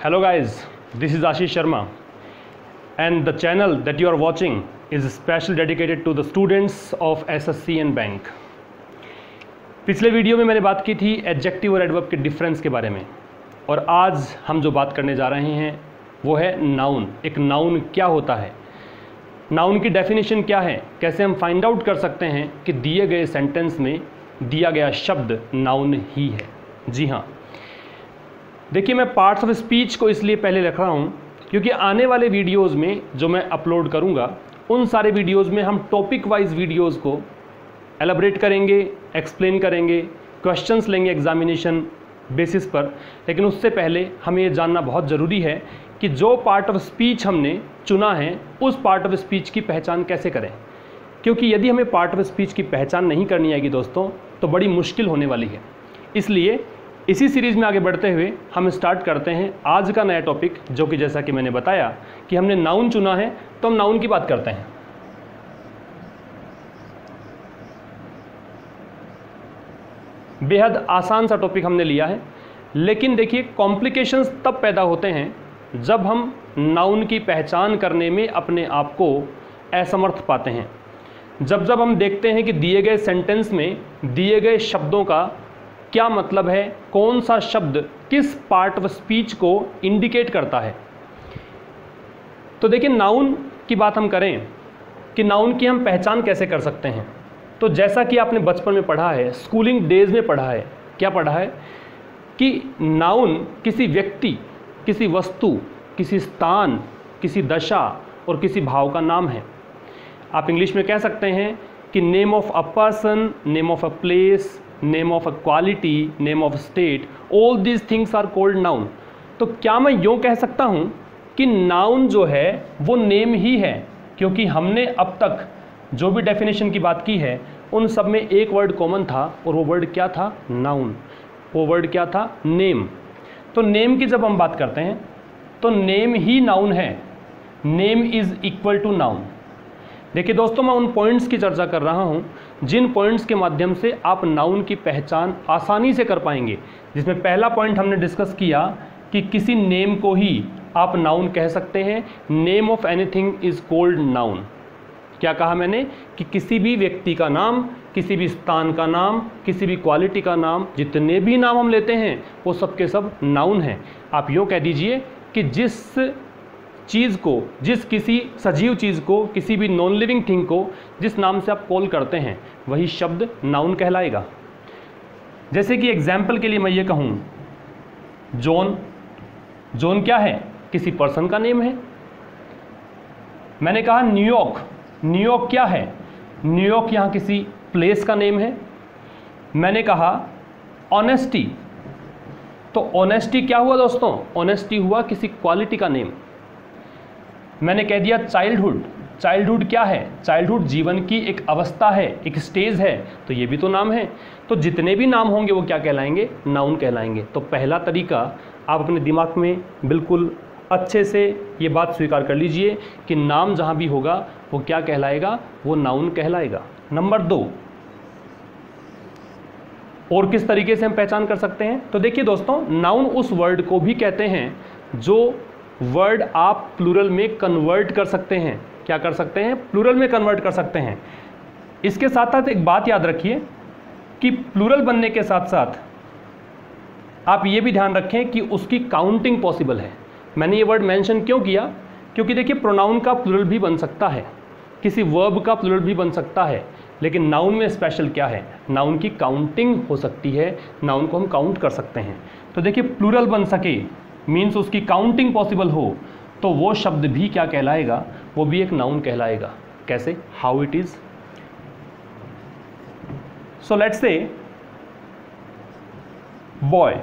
Hello guys, this is Ashish Sharma and the channel that you are watching is specially dedicated to the students of SSC and bank. पिछले video में मैंने बात की थी adjective और adverb के difference के बारे में और आज हम जो बात करने जा रहे हैं वो है नाउन। एक नाउन क्या होता है, नाउन की डेफिनेशन क्या है, कैसे हम फाइंड आउट कर सकते हैं कि दिए गए सेंटेंस में दिया गया शब्द नाउन ही है। जी हाँ, देखिए मैं पार्ट्स ऑफ स्पीच को इसलिए पहले लिख रहा हूँ क्योंकि आने वाले वीडियोज़ में जो मैं अपलोड करूँगा उन सारे वीडियोज़ में हम टॉपिक वाइज वीडियोज़ को एलाबरेट करेंगे, एक्सप्लेन करेंगे, क्वेश्चंस लेंगे एग्जामिनेशन बेसिस पर। लेकिन उससे पहले हमें ये जानना बहुत ज़रूरी है कि जो पार्ट ऑफ स्पीच हमने चुना है उस पार्ट ऑफ स्पीच की पहचान कैसे करें, क्योंकि यदि हमें पार्ट ऑफ स्पीच की पहचान नहीं करनी आएगी दोस्तों तो बड़ी मुश्किल होने वाली है। इसलिए इसी सीरीज़ में आगे बढ़ते हुए हम स्टार्ट करते हैं आज का नया टॉपिक, जो कि जैसा कि मैंने बताया कि हमने नाउन चुना है तो हम नाउन की बात करते हैं। बेहद आसान सा टॉपिक हमने लिया है, लेकिन देखिए कॉम्प्लिकेशंस तब पैदा होते हैं जब हम नाउन की पहचान करने में अपने आप को असमर्थ पाते हैं। जब हम देखते हैं कि दिए गए सेंटेंस में दिए गए शब्दों का क्या मतलब है, कौन सा शब्द किस पार्ट ऑफ स्पीच को इंडिकेट करता है। तो देखिए नाउन की बात हम करें कि नाउन की हम पहचान कैसे कर सकते हैं। तो जैसा कि आपने बचपन में पढ़ा है, स्कूलिंग डेज में पढ़ा है, क्या पढ़ा है कि नाउन किसी व्यक्ति, किसी वस्तु, किसी स्थान, किसी दशा और किसी भाव का नाम है। आप इंग्लिश में कह सकते हैं कि name of a person, name of a place, name of a quality, name of state, all these things are called noun. तो क्या मैं यूँ कह सकता हूँ कि नाउन जो है वो नेम ही है, क्योंकि हमने अब तक जो भी डेफिनेशन की बात की है उन सब में एक वर्ड कॉमन था और वो वर्ड क्या था, नाउन। वो वर्ड क्या था, नेम। तो नेम की जब हम बात करते हैं तो नेम ही नाउन है। Name is equal to noun. देखिए दोस्तों, मैं उन पॉइंट्स की चर्चा कर रहा हूं जिन पॉइंट्स के माध्यम से आप नाउन की पहचान आसानी से कर पाएंगे। जिसमें पहला पॉइंट हमने डिस्कस किया कि किसी नेम को ही आप नाउन कह सकते हैं। Name of anything is called noun. क्या कहा मैंने कि किसी भी व्यक्ति का नाम, किसी भी स्थान का नाम, किसी भी क्वालिटी का नाम, जितने भी नाम हम लेते हैं वो सब के सब नाउन हैं। आप यूँ कह दीजिए कि जिस चीज़ को, जिस किसी सजीव चीज़ को, किसी भी नॉन लिविंग थिंग को जिस नाम से आप कॉल करते हैं वही शब्द नाउन कहलाएगा। जैसे कि एग्जाम्पल के लिए मैं ये कहूँ, जॉन। जॉन क्या है, किसी पर्सन का नेम है। मैंने कहा न्यूयॉर्क। न्यूयॉर्क क्या है, न्यूयॉर्क यहाँ किसी प्लेस का नेम है। मैंने कहा ऑनेस्टी। तो ऑनेस्टी क्या हुआ दोस्तों, ऑनेस्टी हुआ किसी क्वालिटी का नेम। मैंने कह दिया चाइल्डहुड। चाइल्डहुड क्या है, चाइल्डहुड जीवन की एक अवस्था है, एक स्टेज है, तो ये भी तो नाम है। तो जितने भी नाम होंगे वो क्या कहलाएंगे, नाउन कहलाएंगे। तो पहला तरीका आप अपने दिमाग में बिल्कुल अच्छे से ये बात स्वीकार कर लीजिए कि नाम जहाँ भी होगा वो क्या कहलाएगा, वो नाउन कहलाएगा। नंबर 2, और किस तरीके से हम पहचान कर सकते हैं। तो देखिए दोस्तों, नाउन उस वर्ड को भी कहते हैं जो वर्ड आप प्लूरल में कन्वर्ट कर सकते हैं। क्या कर सकते हैं, प्लूरल में कन्वर्ट कर सकते हैं। इसके साथ साथ एक बात याद रखिए कि प्लूरल बनने के साथ साथ आप ये भी ध्यान रखें कि उसकी काउंटिंग पॉसिबल है। मैंने ये वर्ड मेंशन क्यों किया, क्योंकि देखिए प्रोनाउन का प्लूरल भी बन सकता है, किसी वर्ब का प्लूरल भी बन सकता है, लेकिन नाउन में स्पेशल क्या है, नाउन की काउंटिंग हो सकती है। नाउन को हम काउंट कर सकते हैं। तो देखिए प्लूरल बन सके मीन्स उसकी काउंटिंग पॉसिबल हो तो वो शब्द भी क्या कहलाएगा, वो भी एक नाउन कहलाएगा। कैसे, how it is. So let's say boy.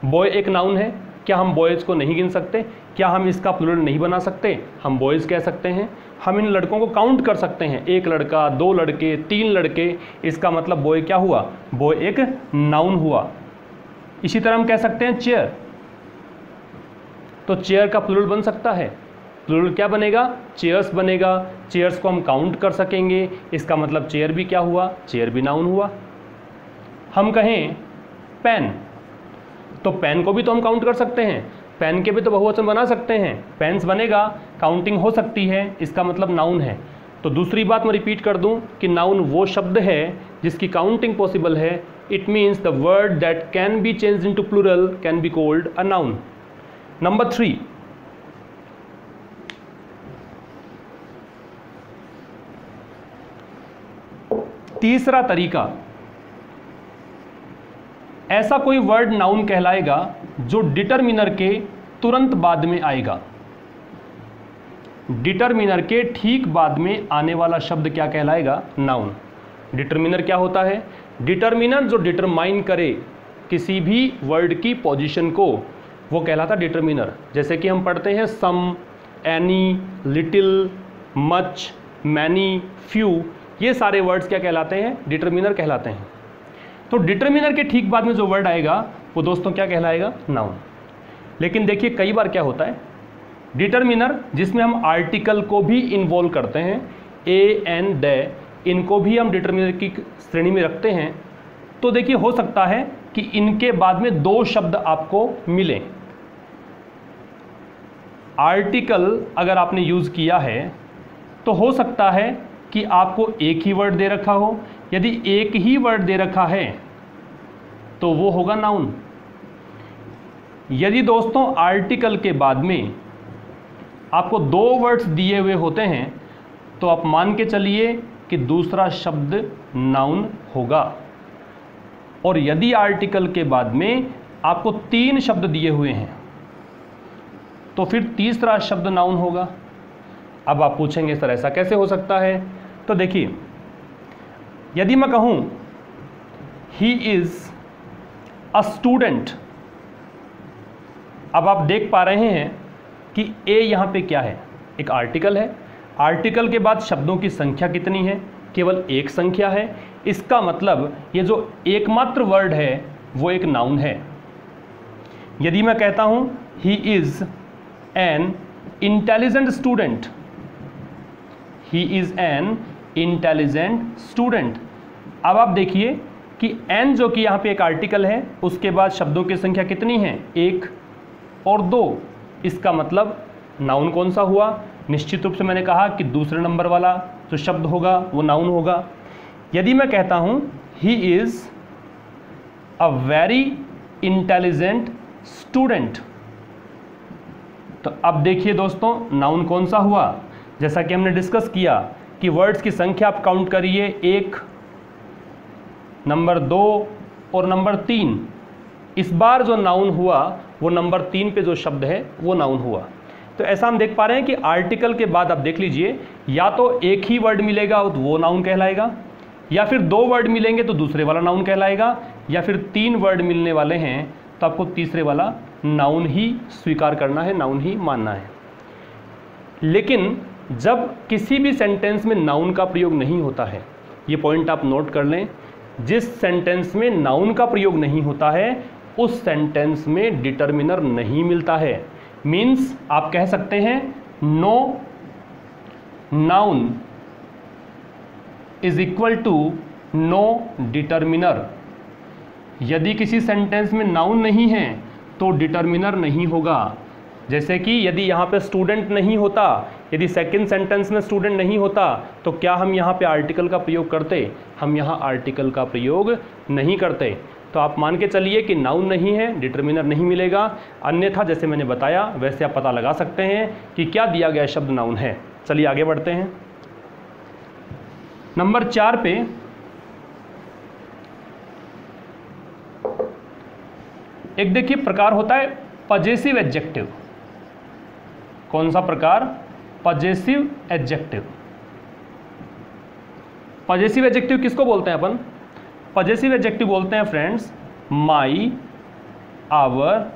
Boy एक नाउन है। क्या हम बॉयज़ को नहीं गिन सकते, क्या हम इसका प्लूरल नहीं बना सकते, हम बॉयज़ कह सकते हैं। हम इन लड़कों को काउंट कर सकते हैं, एक लड़का, 2 लड़के, 3 लड़के, इसका मतलब बॉय क्या हुआ, बॉय एक नाउन हुआ। इसी तरह हम कह सकते हैं चेयर। तो चेयर का प्लूरल बन सकता है। प्लूरल क्या बनेगा, चेयर्स बनेगा। चेयर्स को हम काउंट कर सकेंगे, इसका मतलब चेयर भी क्या हुआ, चेयर भी नाउन हुआ। हम कहें पेन, तो पेन को भी तो हम काउंट कर सकते हैं। पेन के भी तो बहुवचन बना सकते हैं, पेन्स बनेगा, काउंटिंग हो सकती है, इसका मतलब नाउन है। तो दूसरी बात मैं रिपीट कर दूं कि नाउन वो शब्द है जिसकी काउंटिंग पॉसिबल है। It means the word that can be changed into plural can be called a noun. Number 3, तीसरा तरीका, ऐसा कोई वर्ड नाउन कहलाएगा जो डिटरमिनर के तुरंत बाद में आएगा। डिटरमिनर के ठीक बाद में आने वाला शब्द क्या कहलाएगा? नाउन। डिटरमिनर क्या होता है? डिटरमिनर जो डिटरमाइन करे किसी भी वर्ड की पोजीशन को, वो कहलाता डिटरमिनर। जैसे कि हम पढ़ते हैं some, any, little, much, many, few, ये सारे वर्ड्स क्या कहलाते हैं? डिटरमिनर कहलाते हैं। तो डिटरमिनर के ठीक बाद में जो वर्ड आएगा वो दोस्तों क्या कहलाएगा? नाउन। लेकिन देखिए कई बार क्या होता है, डिटरमिनर जिसमें हम आर्टिकल को भी इन्वॉल्व करते हैं, ए, एन, दे, इनको भी हम डिटरमिनर की श्रेणी में रखते हैं। तो देखिए हो सकता है कि इनके बाद में 2 शब्द आपको मिलें। आर्टिकल अगर आपने यूज़ किया है तो हो सकता है कि आपको एक ही वर्ड दे रखा हो। यदि एक ही वर्ड दे रखा है तो वो होगा नाउन। यदि दोस्तों आर्टिकल के बाद में आपको 2 वर्ड्स दिए हुए होते हैं तो आप मान के चलिए कि दूसरा शब्द नाउन होगा। और यदि आर्टिकल के बाद में आपको 3 शब्द दिए हुए हैं तो फिर तीसरा शब्द नाउन होगा। अब आप पूछेंगे सर ऐसा कैसे हो सकता है? तो देखिए, यदि मैं कहूं ही इज अ स्टूडेंट, अब आप देख पा रहे हैं कि ए यहां पे क्या है? एक आर्टिकल है। आर्टिकल के बाद शब्दों की संख्या कितनी है? केवल एक संख्या है। इसका मतलब ये जो एकमात्र वर्ड है वो एक नाउन है। यदि मैं कहता हूं he is an intelligent student, he is an intelligent student, अब आप देखिए कि एन जो कि यहाँ पे एक आर्टिकल है, उसके बाद शब्दों की संख्या कितनी है? 1 और 2। इसका मतलब नाउन कौन सा हुआ? निश्चित रूप से मैंने कहा कि दूसरे नंबर वाला जो शब्द होगा वो नाउन होगा। यदि मैं कहता हूँ he is a very intelligent student, तो अब देखिए दोस्तों नाउन कौन सा हुआ? जैसा कि हमने डिस्कस किया कि वर्ड्स की संख्या आप काउंट करिए, 1, नंबर 2 और नंबर 3। इस बार जो नाउन हुआ वो नंबर 3 पे जो शब्द है वो नाउन हुआ। तो ऐसा हम देख पा रहे हैं कि आर्टिकल के बाद आप देख लीजिए, या तो एक ही वर्ड मिलेगा तो वो नाउन कहलाएगा, या फिर 2 वर्ड मिलेंगे तो दूसरे वाला नाउन कहलाएगा, या फिर 3 वर्ड मिलने वाले हैं तो आपको तीसरे वाला नाउन ही स्वीकार करना है, नाउन ही मानना है। लेकिन जब किसी भी सेंटेंस में नाउन का प्रयोग नहीं होता है, ये पॉइंट आप नोट कर लें, जिस सेंटेंस में नाउन का प्रयोग नहीं होता है उस सेंटेंस में डिटरमिनर नहीं मिलता है। मीन्स आप कह सकते हैं no noun is equal to no determiner. यदि किसी सेंटेंस में नाउन नहीं है तो डिटरमिनर नहीं होगा। जैसे कि यदि यहाँ पे स्टूडेंट नहीं होता, यदि सेकंड सेंटेंस में स्टूडेंट नहीं होता तो क्या हम यहाँ पे आर्टिकल का प्रयोग करते? हम यहाँ आर्टिकल का प्रयोग नहीं करते। तो आप मान के चलिए कि नाउन नहीं है, डिटरमिनर नहीं मिलेगा। अन्यथा जैसे मैंने बताया वैसे आप पता लगा सकते हैं कि क्या दिया गया शब्द नाउन है। चलिए आगे बढ़ते हैं। नंबर 4 पे एक देखिए प्रकार होता है पजेसिव एडजेक्टिव। कौन सा प्रकार? Possessive adjective. पजेसिव एडजेक्टिव किसको बोलते हैं अपन? पजेसिव एडजेक्टिव बोलते हैं friends my, our,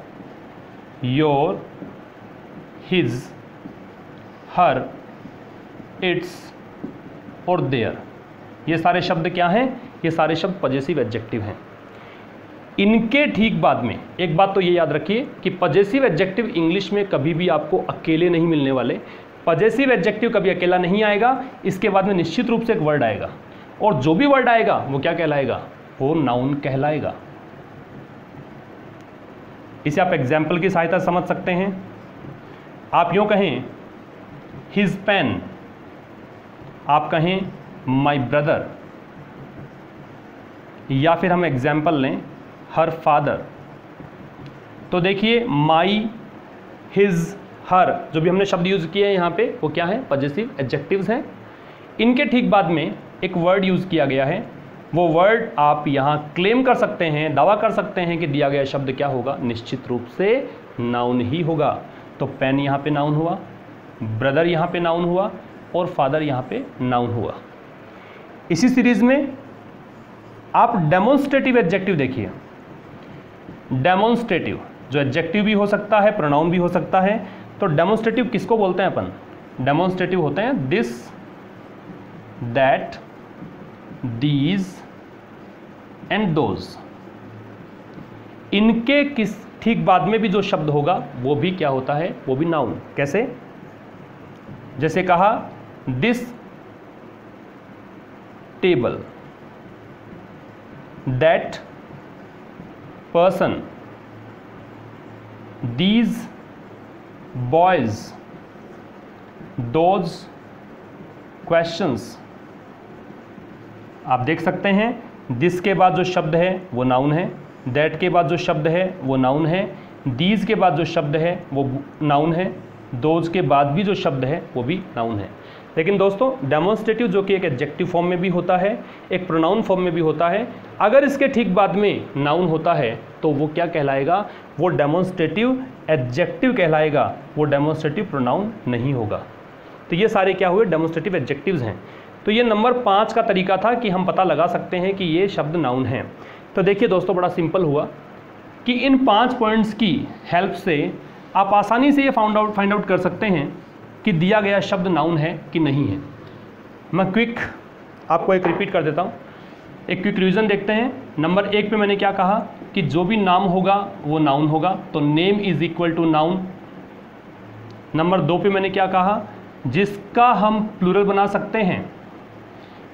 your, his, her, its और देयर। ये सारे शब्द क्या हैं? ये सारे शब्द पजेसिव एडजेक्टिव हैं। इनके ठीक बाद में एक बात तो ये याद रखिए कि पजेसिव एडजेक्टिव इंग्लिश में कभी भी आपको अकेले नहीं मिलने वाले। पजेसिव एडजेक्टिव कभी अकेला नहीं आएगा, इसके बाद में निश्चित रूप से एक वर्ड आएगा, और जो भी वर्ड आएगा वो क्या कहलाएगा? वो नाउन कहलाएगा। इसे आप एग्जाम्पल की सहायता समझ सकते हैं। आप यूँ कहें हिज पेन, आप कहें माई ब्रदर, या फिर हम एग्जाम्पल लें हर फादर। तो देखिए माई, हिज, हर जो भी हमने शब्द यूज़ किए हैं यहाँ पे वो क्या है, पजेसिव एडजेक्टिव्स हैं। इनके ठीक बाद में एक वर्ड यूज़ किया गया है, वो वर्ड आप यहाँ क्लेम कर सकते हैं, दावा कर सकते हैं कि दिया गया शब्द क्या होगा, निश्चित रूप से नाउन ही होगा। तो पेन यहाँ पे नाउन हुआ, ब्रदर यहाँ पे नाउन हुआ और फादर यहाँ पे नाउन हुआ। इसी सीरीज में आप डेमोन्स्ट्रेटिव एडजेक्टिव देखिए। डेमोन्स्ट्रेटिव जो एडजेक्टिव भी हो सकता है, प्रोनाउन भी हो सकता है। तो डेमोन्स्ट्रेटिव किसको बोलते हैं अपन? डेमोन्स्ट्रेटिव होते हैं this, that, these and those. इनके किस ठीक बाद में भी जो शब्द होगा वो भी क्या होता है, वो भी नाउन। कैसे? जैसे कहा this table, that person, these boys, those questions. आप देख सकते हैं दिस के बाद जो शब्द है वो नाउन है, दैट के बाद जो शब्द है वो नाउन है, दीज के बाद जो शब्द है वो नाउन है, दोज के बाद भी जो शब्द है वो भी नाउन है। लेकिन दोस्तों डेमोन्स्ट्रेटिव जो कि एक एडजेक्टिव फॉर्म में भी होता है, एक प्रोनाउन फॉर्म में भी होता है, अगर इसके ठीक बाद में नाउन होता है तो वो क्या कहलाएगा, वो डेमोन्स्ट्रेटिव एडजेक्टिव कहलाएगा, वो डेमोन्स्ट्रेटिव प्रोनाउन नहीं होगा। तो ये सारे क्या हुए, डेमोन्स्ट्रेटिव एडजेक्टिव्स हैं। तो ये नंबर 5 का तरीका था कि हम पता लगा सकते हैं कि ये शब्द नाउन हैं। तो देखिए दोस्तों बड़ा सिंपल हुआ कि इन 5 पॉइंट्स की हेल्प से आप आसानी से ये फाइंड आउट कर सकते हैं कि दिया गया शब्द नाउन है कि नहीं है। मैं क्विक आपको एक रिपीट कर देता हूँ, एक क्विक रिवीजन देखते हैं। नंबर 1 पे मैंने क्या कहा कि जो भी नाम होगा वो नाउन होगा, तो name is equal to noun. Number 2 पे मैंने क्या कहा, जिसका हम प्लूरल बना सकते हैं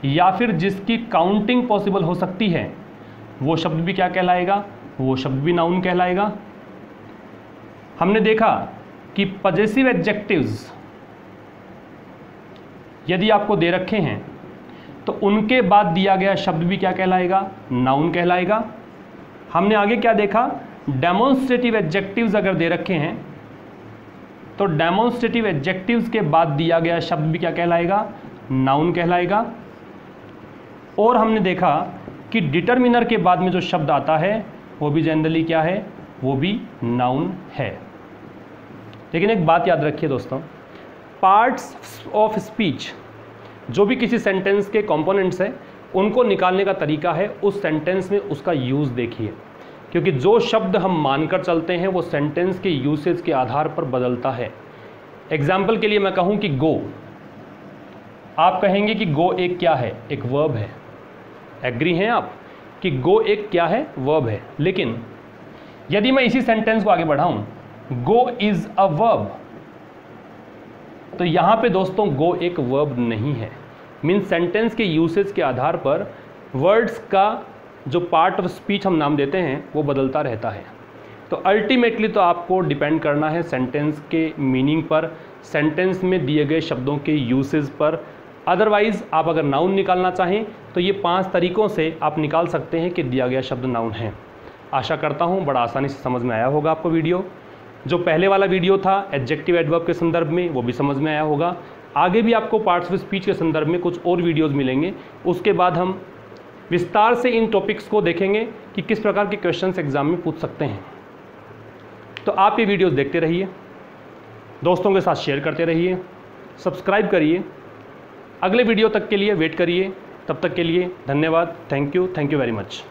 या फिर जिसकी काउंटिंग पॉसिबल हो सकती है वो शब्द भी क्या कहलाएगा, वो शब्द भी नाउन कहलाएगा। हमने देखा कि पजेसिव एडजेक्टिव्स यदि आपको दे रखे हैं तो उनके बाद दिया गया शब्द भी क्या कहलाएगा, नाउन कहलाएगा। हमने आगे क्या देखा, डेमोन्स्ट्रेटिव एडजेक्टिव्स अगर दे रखे हैं तो डेमोन्स्ट्रेटिव एडजेक्टिव्स के बाद दिया गया शब्द भी क्या कहलाएगा, नाउन कहलाएगा। और हमने देखा कि डिटरमिनर के बाद में जो शब्द आता है वो भी जनरली क्या है, वो भी नाउन है। लेकिन एक बात याद रखिए दोस्तों, पार्ट्स ऑफ स्पीच जो भी किसी सेंटेंस के कंपोनेंट्स हैं उनको निकालने का तरीका है उस सेंटेंस में उसका यूज़ देखिए, क्योंकि जो शब्द हम मानकर चलते हैं वो सेंटेंस के यूसेज के आधार पर बदलता है। एग्जाम्पल के लिए मैं कहूँ कि गो, आप कहेंगे कि गो एक क्या है, एक वर्ब है। एग्री हैं आप कि गो एक क्या है, वर्ब है। लेकिन यदि मैं इसी सेंटेंस को आगे बढ़ाऊं, गो इज अ वर्ब, तो यहां पे दोस्तों गो एक वर्ब नहीं है। मीन सेंटेंस के यूसेज के आधार पर वर्ड्स का जो पार्ट ऑफ स्पीच हम नाम देते हैं वो बदलता रहता है। तो अल्टीमेटली तो आपको डिपेंड करना है सेंटेंस के मीनिंग पर, सेंटेंस में दिए गए शब्दों के यूसेज पर। अदरवाइज़ आप अगर नाउन निकालना चाहें तो ये 5 तरीक़ों से आप निकाल सकते हैं कि दिया गया शब्द नाउन है। आशा करता हूँ बड़ा आसानी से समझ में आया होगा आपको वीडियो। जो पहले वाला वीडियो था एडजेक्टिव एडवर्ब के संदर्भ में वो भी समझ में आया होगा। आगे भी आपको पार्ट्स ऑफ स्पीच के संदर्भ में कुछ और वीडियोज़ मिलेंगे, उसके बाद हम विस्तार से इन टॉपिक्स को देखेंगे कि किस प्रकार के क्वेश्चंस एग्जाम में पूछ सकते हैं। तो आप ये वीडियोज़ देखते रहिए, दोस्तों के साथ शेयर करते रहिए, सब्सक्राइब करिए। अगले वीडियो तक के लिए वेट करिए। तब तक के लिए धन्यवाद। Thank you very much.